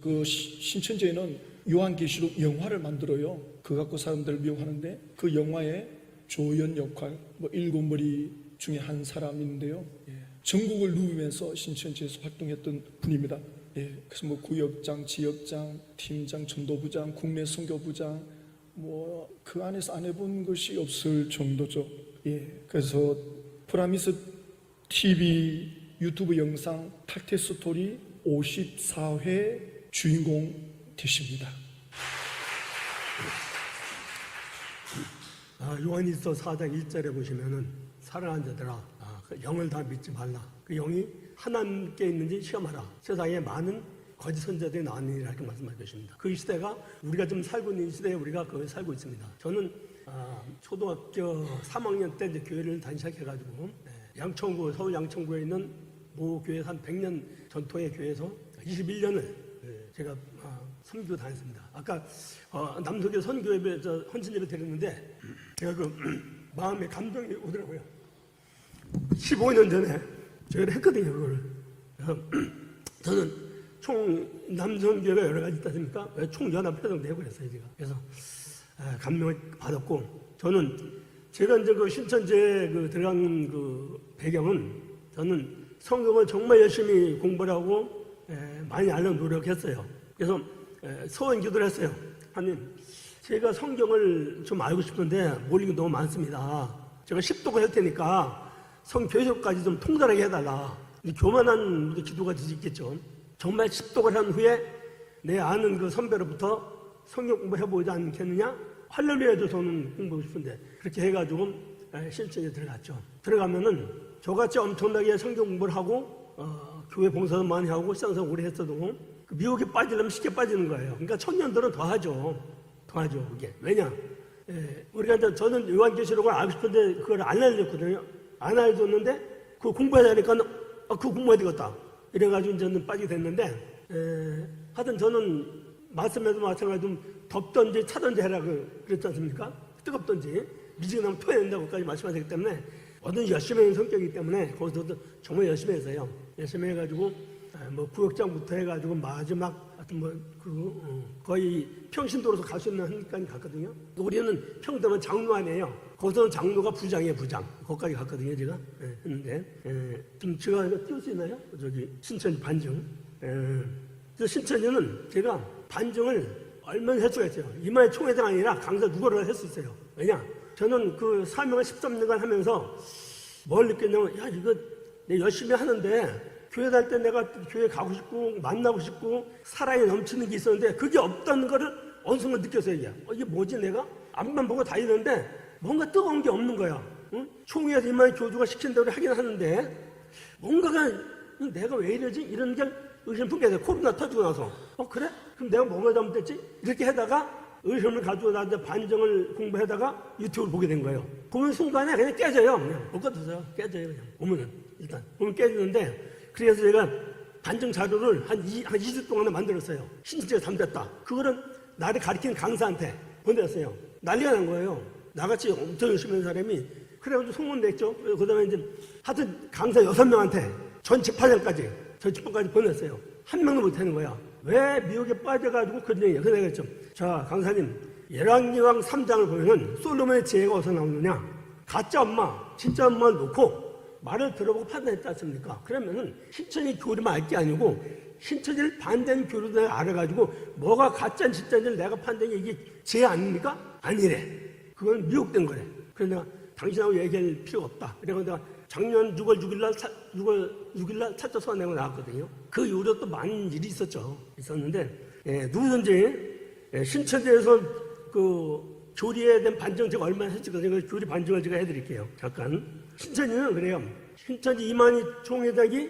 그 신천지에는 요한계시록 영화를 만들어요. 그거 갖고 사람들을 미혹하는데 그 영화의 조연 역할, 일곱 머리 중에 한 사람인데요. 전국을 누비면서 신천지에서 활동했던 분입니다. 그래서 구역장, 지역장, 팀장, 전도부장, 국내 선교부장, 그 안에서 안 해본 것이 없을 정도죠. 그래서 프라미스 TV 유튜브 영상 탈퇴 스토리 54회 주인공 되십니다. 요한일서 4장 1절에 보시면은 사랑하는 자들아, 그 영을 다 믿지 말라. 그 영이 하나님께 있는지 시험하라. 세상에 많은 거짓 선자들이 나왔느니라 이렇게 말씀하고 계십니다. 그 시대가 우리가 좀 살고 있는 시대에 우리가 거기 살고 있습니다. 저는 초등학교 3학년 때 이제 교회를 다니기 시작해가지고 양천구, 서울 양천구에 있는 모 교회에서 한 100년 전통의 교회에서 21년을 제가 선교 다녔습니다. 아까 남석의 선교회에서 헌신제를 드렸는데 제가 그 마음에 감동이 오더라고요. 15년 전에 저희를 했거든요, 그걸. 저는 총 남선교회가 여러 가지 있다 보니까 총연합회동 내고 그랬어요, 제가. 그래서 감명을 받았고, 저는 제가 이제 그 신천지에 들어간 그 배경은 저는 성경을 정말 열심히 공부를 하고 많이 알려고 노력했어요. 그래서 서원 기도를 했어요. 하나님, 제가 성경을 좀 알고 싶은데 모르는 게 너무 많습니다. 제가 10독을 할 테니까 성교육까지 좀 통달하게 해달라. 교만한 기도가 있겠죠. 정말 10독을 한 후에 내 아는 그 선배로부터 성경 공부 해보지 않겠느냐? 할렐루야도 저는 공부하고 싶은데 그렇게 해가지고 신천지에 들어갔죠. 들어가면은 저같이 엄청나게 성경 공부를 하고 교회 봉사도 많이 하고 시장생활 오래 했어도 그 미혹에 빠지려면 쉽게 빠지는 거예요. 그러니까 청년들은 더 하죠, 그게. 왜냐? 우리가 이제 저는 요한계시록을 알고 싶은데 그걸 안 알려줬거든요. 안 알려줬는데 그거 공부해야 되니까 그거 공부해야 되겠다. 이래가지고 저는 빠지게 됐는데 하여튼 저는 말씀에도 마찬가지로 덥던지 차던지 해라 그랬지 않습니까? 뜨겁던지 미지근하면 토해야 된다고까지 말씀하셨기 때문에 어떤 열심히 하는 성격이기 때문에 거기서도 정말 열심히 했어요. 열심히 해가지고 구역장부터 해가지고 마지막 하여튼 거의 평신도로서 갈 수 있는 한까지 갔거든요. 우리는 평등은 장로 아니에요. 거기서는 장로가 부장이에요, 부장. 거기까지 갔거든요, 제가. 했는데 좀 제가 띄울 수 있나요? 저기 신천지 반증. 그래서 신천지는 제가 반증을 얼마나 할 수가 있어요. 이마에 총회장 아니라 강사 누구를 할 수 있어요. 왜냐? 저는 그 사명을 13년간 하면서 뭘 느꼈냐면, 야, 이거 내가 열심히 하는데 교회 다닐 때 내가 교회 가고 싶고 만나고 싶고 사랑이 넘치는 게 있었는데 그게 없다는 거를 어느 순간 느꼈어요. 이게 뭐지? 내가 앞만 보고 다니는데 뭔가 뜨거운 게 없는 거야. 응? 총회에서 이마에 교주가 시킨 대로 하긴 하는데 뭔가가 내가 왜 이러지? 이런 게 의심품게 돼요. 코로나 터지고 나서. 그래? 그럼 내가 뭐가 잘못됐지? 이렇게 하다가 의심을 가지고 나한테 반정을 공부하다가 유튜브를 보게 된 거예요. 보면 순간에 그냥 깨져요. 그냥 못 건드려요. 깨져요. 그냥 보면은 일단 보면 깨지는데, 그래서 제가 반정 자료를 한 2주 동안에 만들었어요. 신천지가 잠겼다. 그거는 나를 가르치는 강사한테 보냈어요. 난리가 난 거예요. 나같이 엄청 열심히 하는 사람이. 그래가지고 소문냈죠. 그 다음에 이제 하여튼 강사 6명한테 전 집합장까지 보냈어요. 한 명도 못 하는 거야. 왜 미혹에 빠져가지고 그런 얘기예요. 그래서 내가 했죠. 자, 강사님, 열왕기왕 3장을 보면은 솔로몬의 지혜가 어디서 나오느냐? 가짜 엄마, 진짜 엄마를 놓고 말을 들어보고 판단했지 않습니까? 그러면은 신천지 교리만 알 게 아니고 신천지를 반대하는 교리도 내가 알아가지고 뭐가 가짜인지 진짜인지를 내가 판단해. 이게 지혜 아닙니까? 아니래. 그건 미혹된 거래. 그래서 내가 당신하고 얘기할 필요가 없다. 그래서 내가 작년 6월 6일날 차트 소환내고 나왔거든요. 그 이후로 또 많은 일이 있었는데, 누구든지 신천지에서 그 교리에 대한 반증 제가 얼마나 했을지 그 교리 반증을 제가 해드릴게요. 잠깐. 신천지는 그래요. 신천지 이만희 총회장이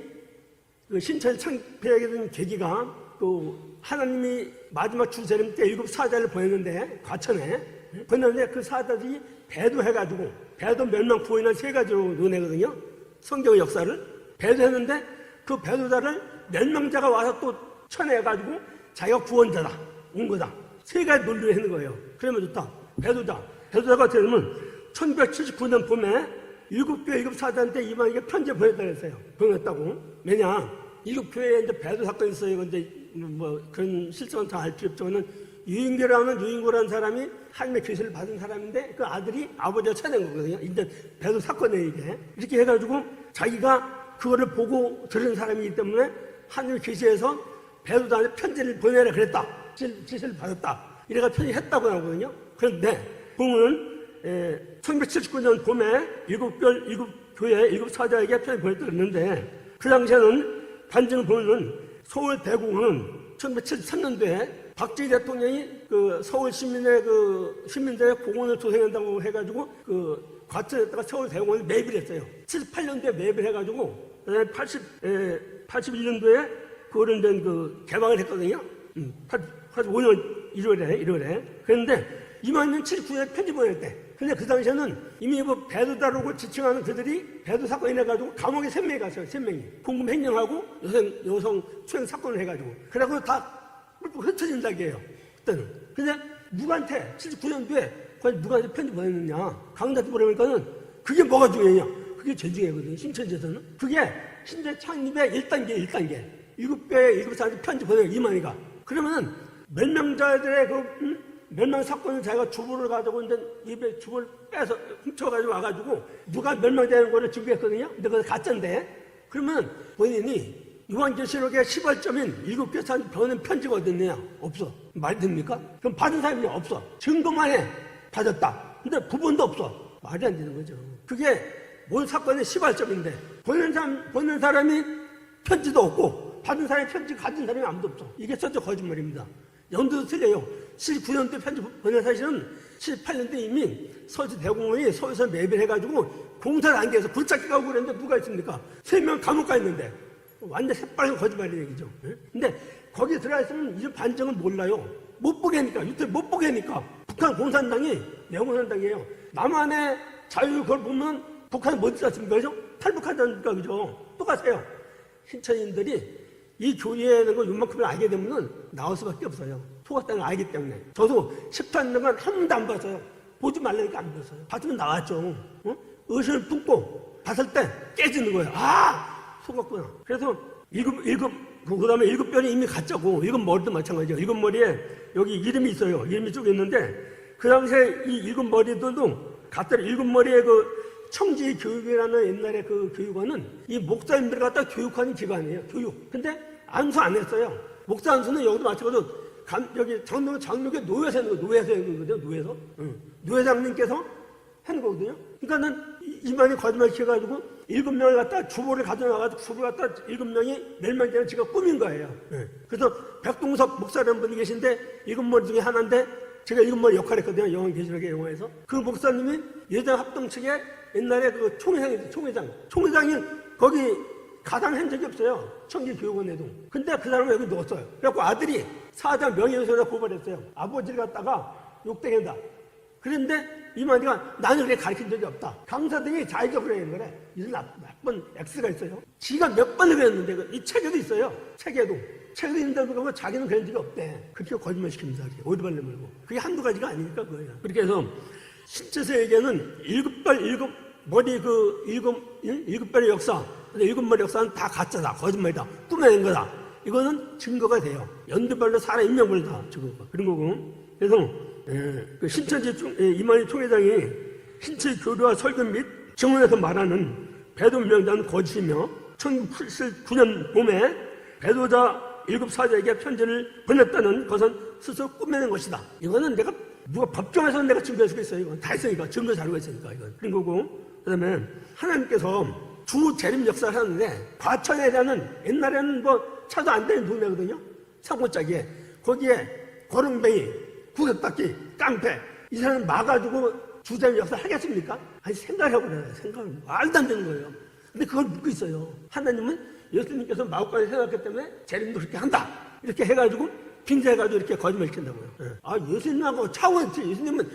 그 신천지 창폐하게 된 계기가 그 하나님이 마지막 주재림 때 7 사자를 보냈는데 과천에 보냈는데 그 사자들이 배도해가지고 배도 멸망 부인한 3가지로 논하거든요. 성경의 역사를 배도했는데 그 배도자를 멸망자가 와서 또 쳐내가지고 자기가 구원자다 온 거다. 3가지 논리를 하는 거예요. 그러면 좋다. 배도자가 어떻게 되면 1979년 봄에 7교회 7사자한테 이만희가 편지 보냈다고 했어요. 보냈다고. 왜냐? 7교회에 이제 배도 사건이 있어요. 근데 뭐 그런 실정은 다 알 필요 없지만은 유인고라는 사람이 하나님의 계시를 받은 사람인데 그 아들이 아버지가 찾은 거거든요. 이제 배도 사건이에요 이게. 이렇게 해가지고 자기가 그거를 보고 들은 사람이기 때문에 하나님의 계시에서 베드로한테 편지를 보내라 그랬다. 지시를 받았다. 이래가 편지했다고 나오거든요. 그런데 보면은 1979년 봄에 7교회 7사자에게 편지 보냈다 그랬는데 그 당시에는 반증을 보면은 서울 대공은 1973년도에 박정희 대통령이 그 서울 시민들의 공원을 조성한다고 해가지고 그 과천에다가 서울 대공원을 매입을 했어요. 78년도에 매입을 해가지고 81년도에 그거를 이제 그 개방을 했거든요. 85년 1월에. 그런데 이만년 79년에 편지 보냈대. 근데 그 당시에는 이미 뭐 배도다라고 지칭하는 그들이 배도 사건이 해가지고 감옥에 3명이 갔어요. 3명이. 공금 횡령하고 여성 추행 사건을 해가지고. 그래갖고 다 흩어진다고 해요. 그때는. 근데 누구한테 79년도에 누구한테 편지 보냈느냐. 강원한테 보내니까는 그게 뭐가 중요하냐. 그게 제일 중요하거든요. 신천지에서는. 그게 신천 창립의 1단계. 7교회 7사람한테 편지 보내요. 이만희가. 그러면은 멸망자들의 멸망 사건을 자기가 주부를 가지고 이제 입에 주부를 빼서 훔쳐가지고 와가지고 누가 멸망되는 거를 준비했거든요. 근데 그거 가짜인데. 그러면 본인이 요한계시록의 10월점인 7교회사한테 보낸 편지가 어디 있느냐? 없어. 말이 됩니까? 그럼 받은 사람이 없어. 증거만 해. 받았다. 근데 부분도 없어. 말이 안 되는 거죠. 그게 뭔 사건의 10월점인데 보낸 사람이 편지도 없고 받은 사람이 편지 가진 사람이 아무도 없어. 이게 진짜 거짓말입니다. 연도도 틀려요. 79년도에 편지 보낸 사실은 78년도에 이미 서울시 대공원이 서울에서 매입을 해가지고 공사를 안 해서 굴착기 가고 그랬는데 누가 있습니까? 3명 감옥 가 있는데. 완전 새빨간 거짓말이 얘기죠. 근데 거기 들어가 있으면 이런 반정은 몰라요. 못 보게 하니까, 유튜브 못 보게 하니까. 북한 공산당이 내공산당이에요. 남한의 자유 그걸 보면 북한이 뭐 짓지 않습니까? 그죠? 탈북하지 않습니까? 그죠? 똑같아요. 신천인들이 이 교회에는 거 요만큼을 알게 되면은 나올 수밖에 없어요. 소각당을 알기 때문에. 저도 14년간 한 번도 안 봤어요. 보지 말라니까 안 봤어요. 봤으면 나왔죠. 의심을 품고 봤을 때 깨지는 거예요. 속았구나. 그래서 그 다음에 7별이 이미 가짜고, 7머리도 마찬가지예요. 7머리에 여기 이름이 있어요. 이름이 쭉 있는데, 그 당시에 이 7머리들도 가짜로 7머리의 그 청지 교육이라는 옛날에 그 교육원은 이 목사님들 갖다 교육하는 기관이에요. 교육. 근데 안수 안 했어요. 목사 안수는 여기도 마찬가지로 여기 장로교 노회에서 하는 거예요. 노회에서 하는 거거든요. 노회에서. 노회장님께서 하는 거거든요. 그러니까는 이만희 거짓말 시켜가지고 7명을 갖다 주보를 가져나가지고 주보를 갖다 7명이 멸망되는 지가 꾸민 거예요. 그래서 백동석 목사라는 분이 계신데 7머리 중에 하나인데 제가 7머리 역할을 했거든요. 요한계시록의 영화에서. 그 목사님이 예장 합동 측에 옛날에 그 총회장이 거기 가담한 적이 없어요. 청지교육원에도. 근데 그 사람을 여기 넣었어요. 그래갖고 아들이 사장 명예훼손을 고발했어요. 아버지를 갖다가 욕되겠다. 그런데 이만희가 나는 그렇게 가르친 적이 없다. 강사들이 자기가 그러는 거래. 이런 나쁜 X가 있어요. 지가 몇 번을 그랬는데 이 책에도 있어요. 책에도 있는데도 그러고 자기는 그런 적이 없대. 그렇게 거짓말 시킵니다. 오리발레 물고. 그게 한두 가지가 아니니까 그거예요. 그렇게 해서 신체세에게는 7머리 그 7별의 역사, 7머리 역사는 다 가짜다. 거짓말이다. 꾸며낸 거다. 이거는 증거가 돼요. 연도별로 사람 인명을 다 증거가. 그런 거고. 그래서 그 신천지 이만희 총회장이 신천지 교류와 설교 및 증언에서 말하는 배도 명단은 거짓이며 1979년 봄에 배도자 7사자에게 편지를 보냈다는 것은 스스로 꾸며낸 것이다. 이거는 누가 법정에서 내가 증거할 수가 있어요. 이건 다 있으니까. 증거 자료가 있으니까. 이건. 그런 거고. 그 다음에 하나님께서 주 재림 역사를 하는데 과천이라는 옛날에는 뭐 차도 안 되는 동네거든요. 사고짜기에. 거기에 거렁뱅이 구석닦기, 깡패, 이 사람 막아주고 주재림 역사 하겠습니까? 아니, 생각하고 그래요. 생각을 말도 안 되는 거예요. 근데 그걸 믿고 있어요. 하나님은 예수님께서 마음까지 생각했기 때문에 재림도 그렇게 한다. 이렇게 해가지고, 빙자해가지고 이렇게 거짓말 시킨다고요. 예수님하고 차원이 예수님은,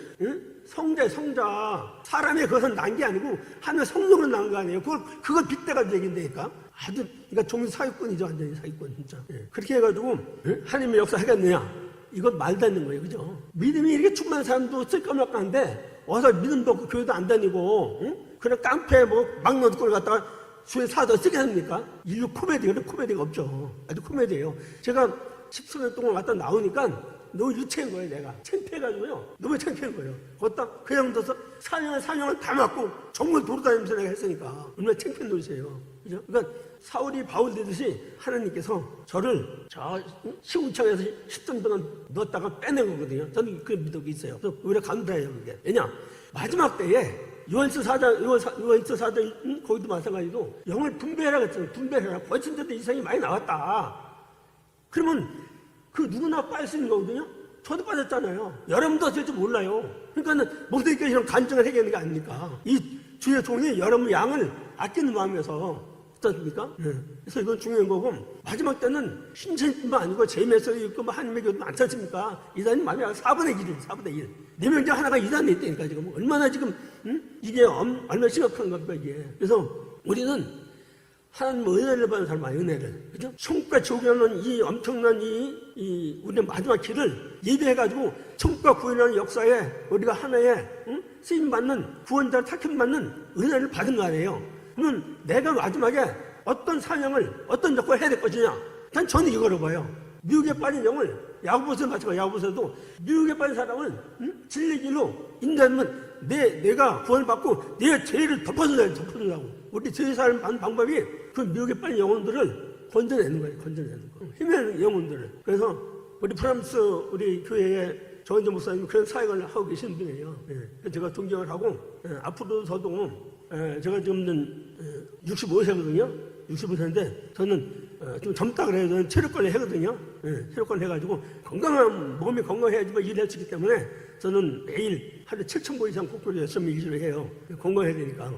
성자. 사람의 그것은 난 게 아니고, 하나님의 성령으로 난 거 아니에요. 그걸 빗대가지고 얘기한다니까. 아주, 그러니까 종교 사기꾼이죠. 완전히 사기꾼, 진짜. 그렇게 해가지고, 하나님의 역사 하겠느냐. 이건 말도 안 되는 거예요. 그죠? 믿음이 이렇게 충만한 사람도 쓸까말까한데 와서 믿음도 없고 교회도 안 다니고 그냥 깡패 막노 꼴 갖다가 주에 사서 쓰게 합니까? 인류 코미디가 없죠. 아주 코미디예요. 제가 10수년 동안 갔다 나오니까 너무 유치한 거예요. 내가 창피해가지고요. 너무 창피한 거예요. 거기다 그냥 둬서 4년을 다 맞고 정말 돌아다니면서 내가 했으니까 얼마나 창피한 노릇이에요. 그죠? 그러니까 사울이 바울 되듯이 하나님께서 저를 저 시궁창에서 10년 동안 넣었다가 빼낸 거거든요. 저는 그 믿음이 있어요. 그래서 오히려 감사해요. 그게. 왜냐? 마지막 때에 요한서 4장 거기도 마찬가지로 영을 분배해라 그랬잖아요. 분배해라. 거친데도 이상이 많이 나왔다. 그러면 그 누구나 빠질 수 있는 거거든요. 저도 빠졌잖아요. 여러분도 어쩔지 몰라요. 그러니까는 목사님께 이런 간증을 해야 되는 게 아닙니까? 이 주의 종이 여러분 양을 아끼는 마음에서 어떻습니까? 그래서 이건 중요한 거고, 마지막 때는 신천뿐만 아니고 제메서 있고 뭐 하나님의 교도 많지 않습니까? 이단이 마지막 4분의 1이에요. 4분의 1. 4명 중 하나가 이단에 있다니까 지금. 얼마나 지금 이게 얼마나 심각한 겁니까 이게. 그래서 우리는 하나님 은혜를 받는 사람은 은혜를, 그죠? 천국과 지옥이라는 이 엄청난 우리의 마지막 길을 예배해가지고 천국과 구원이라는 역사에 우리가 하나의 쓰임받는 구원자를 택함받는 은혜를 받은 거 아니에요. 그러면 내가 마지막에 어떤 사명을, 어떤 역할을 해야 될 것이냐? 저는 이거로 봐요. 미혹에 빠진 영을, 야고보서도 마찬가지고, 야고보서도 미혹에 빠진 사람은 진리 길로 인도하면 내가 구원을 받고 내 죄를 덮어주려고. 우리 죄 사람 받는 방법이 그 미혹에 빠진 영혼들을 건져내는 거예요. 건져내는 거. 힘있는 영혼들을. 그래서 우리 프랑스 우리 교회에 조은재 목사님 그런 사역을 하고 계시는 분이에요. 예. 제가 존경을 하고, 앞으로도 저도, 제가 지금 65세거든요. 65세인데 저는 좀 젊다 그래요. 저는 체력 관리 하거든요. 체력 관리 해가지고 몸이 건강해야지만 일을 할 수 있기 때문에 저는 매일 하루에 7,000보 이상 거꾸로 열심히 일을 해요. 건강해야 되니까.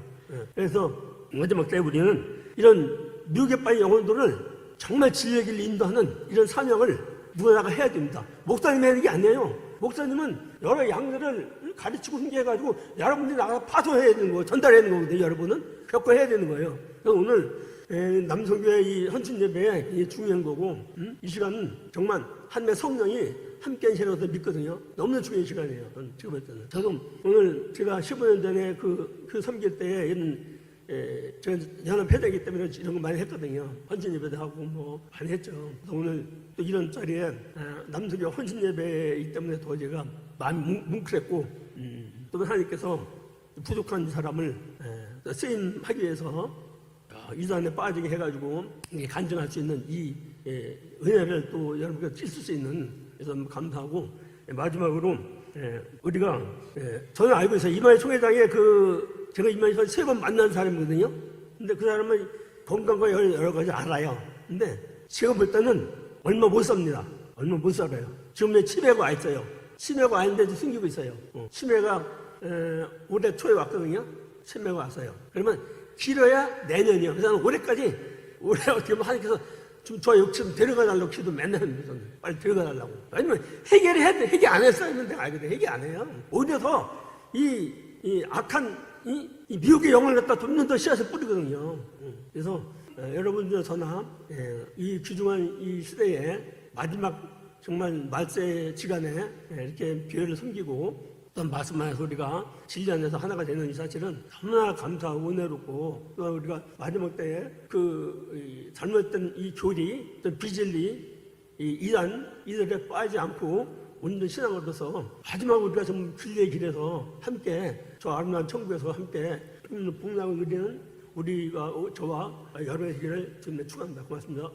그래서 마지막 때 우리는 이런 미혹에 빠진 영혼들을 정말 진리의 길로 인도하는 이런 사명을 누구나가 해야 됩니다. 목사님이 하는 게 아니에요. 목사님은 여러 양들을 가르치고 훈계해가지고 여러분들이 나가서 파송해야 되는 거예요. 전달해야 되는 거거든요. 여러분은 겪어야 되는 거예요. 그래서 오늘 남성교회 이 헌신 예배에 이게 중요한 거고, 이 시간은 정말 하나님의 성령이 함께한 시간으로서 믿거든요. 너무나 중요한 시간이에요. 지금 볼 때는. 저도 오늘 제가 15년 전에 그 섬길 때에 이런 제가 연합회장이기 때문에 이런 거 많이 했거든요. 헌신 예배도 하고 뭐 많이 했죠. 그래서 오늘 또 이런 자리에 남성교회 헌신 예배이기 때문에 더 제가 마음이 뭉클했고, 또 하나님께서 부족한 사람을 쓰임하기 위해서 이단에 빠지게 해가지고 간증할 수 있는 이 은혜를 또 여러분께 찢을 수 있는, 그래서 감사하고, 마지막으로 우리가 저는 알고 있어요. 이만희 총회장의 제가 이만희 총회장 3번 만난 사람이거든요. 근데 그 사람은 건강과 여러 가지 알아요. 근데 제가 볼 때는 얼마 못 삽니다. 얼마 못 살아요. 지금 치매가 와 있어요. 치매가 왔는데도 숨기고 있어요. 치매가 올해 초에 왔거든요. 치매가 왔어요. 그러면 길어야 내년이요. 그래서 올해 어떻게 보면 하나님께서 좀 저 욕심 데려가달라고 기도 맨날 합니다. 빨리 데려가달라고. 아니면 해결 안 했어야 했는데 알거든. 해결 안 해요. 오히려 더 이 악한 이 미혹의 영을 갖다 돕는 더 씨앗을 뿌리거든요. 그래서 여러분들 저나 이 귀중한 이 시대에 마지막 정말 말세 지간에 이렇게 교회를 섬기고 어떤 말씀만해서 우리가 진리 안에서 하나가 되는 이 사실은 너무나 감사하고 은혜롭고, 또 우리가 마지막 때에 잘못된 이 교리, 또 비진리, 이들에 빠지지 않고 온전 신앙으로서 마지막 우리가 좀 진리의 길에서 함께 저 아름다운 천국에서 함께 복락을 누리는 우리가 저와 여러분의 길을 지금 축원합니다. 고맙습니다.